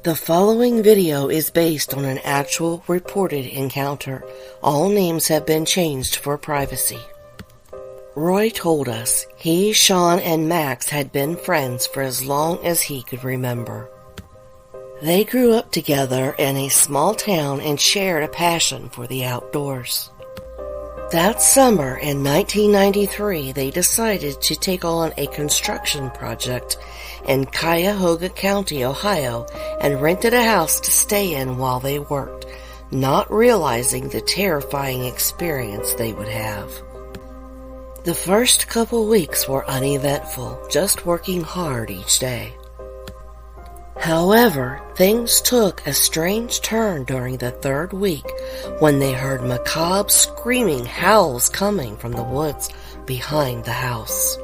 The following video is based on an actual reported encounter. All names have been changed for privacy. Roy told us he, Sean, and Max had been friends for as long as he could remember. They grew up together in a small town and shared a passion for the outdoors. That summer in 1993, they decided to take on a construction project in Cuyahoga County, Ohio, and rented a house to stay in while they worked, not realizing the terrifying experience they would have. The first couple weeks were uneventful, just working hard each day. However, things took a strange turn during the third week when they heard macabre screaming howls coming from the woods behind the house.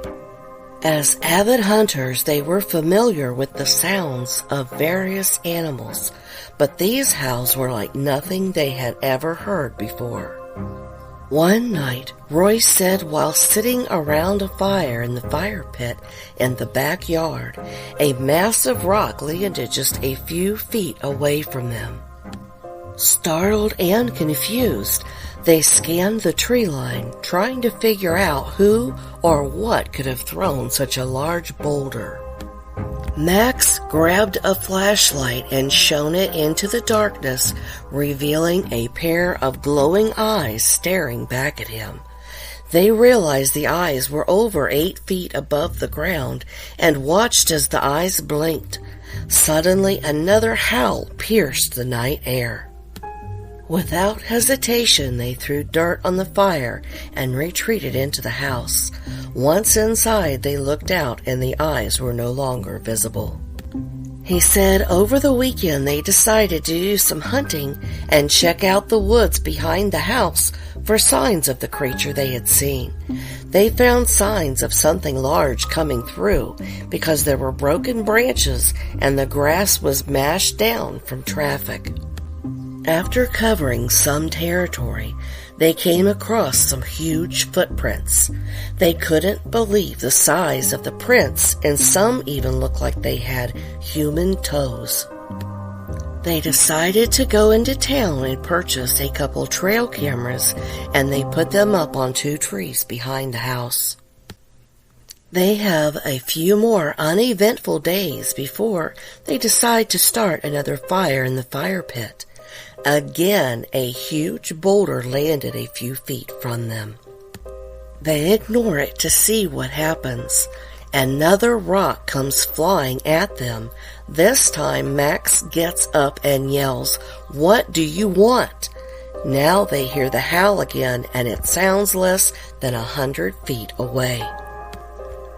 As avid hunters, they were familiar with the sounds of various animals, but these howls were like nothing they had ever heard before. One night, Roy said while sitting around a fire in the fire pit in the backyard, a massive rock landed just a few feet away from them. Startled and confused, they scanned the tree line, trying to figure out who or what could have thrown such a large boulder. Max grabbed a flashlight and shone it into the darkness, revealing a pair of glowing eyes staring back at him. They realized the eyes were over 8 feet above the ground and watched as the eyes blinked. Suddenly, another howl pierced the night air. Without hesitation, they threw dirt on the fire and retreated into the house. Once inside, they looked out and the eyes were no longer visible. He said over the weekend they decided to do some hunting and check out the woods behind the house for signs of the creature they had seen. They found signs of something large coming through because there were broken branches and the grass was mashed down from traffic. After covering some territory, they came across some huge footprints. They couldn't believe the size of the prints, and some even looked like they had human toes. They decided to go into town and purchase a couple trail cameras, and they put them up on 2 trees behind the house. They have a few more uneventful days before they decide to start another fire in the fire pit. Again, a huge boulder landed a few feet from them. They ignore it to see what happens. Another rock comes flying at them. This time, Max gets up and yells, "What do you want?" Now they hear the howl again, and it sounds less than 100 feet away.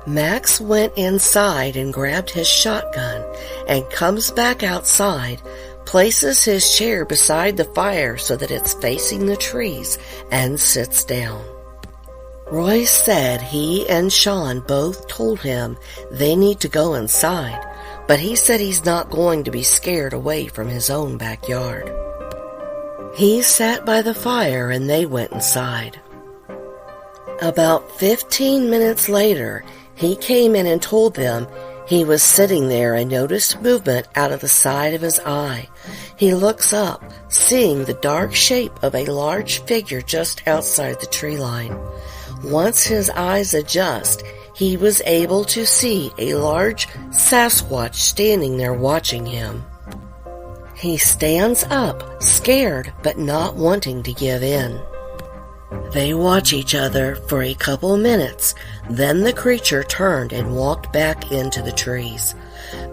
Max went inside and grabbed his shotgun and comes back outside, places his chair beside the fire so that it's facing the trees, and sits down. Roy said he and Sean both told him they need to go inside, but he said he's not going to be scared away from his own backyard. He sat by the fire and they went inside. About 15 minutes later, he came in and told them he was sitting there and noticed movement out of the side of his eye. He looks up, seeing the dark shape of a large figure just outside the tree line. Once his eyes adjust, he was able to see a large Sasquatch standing there watching him. He stands up, scared but not wanting to give in. They watch each other for a couple minutes, then the creature turned and walked back into the trees.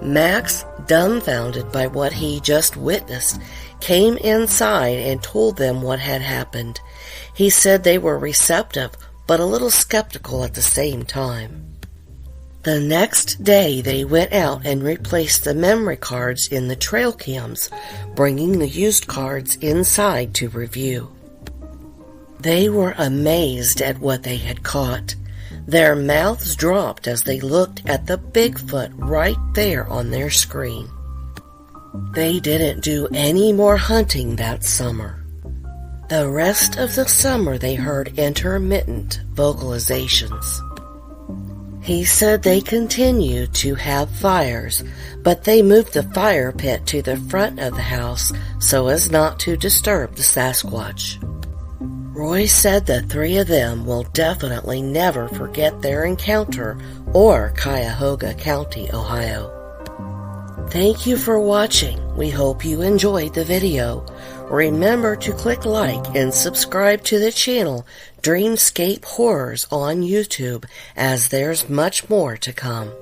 Max, dumbfounded by what he just witnessed, came inside and told them what had happened. He said they were receptive, but a little skeptical at the same time. The next day, they went out and replaced the memory cards in the trail cams, bringing the used cards inside to review. They were amazed at what they had caught. Their mouths dropped as they looked at the Bigfoot right there on their screen. They didn't do any more hunting that summer. The rest of the summer they heard intermittent vocalizations. He said they continued to have fires, but they moved the fire pit to the front of the house so as not to disturb the Sasquatch. Roy said the three of them will definitely never forget their encounter or Cuyahoga County, Ohio. Thank you for watching. We hope you enjoyed the video. Remember to click like and subscribe to the channel Dreamscape Horrors on YouTube, as there's much more to come.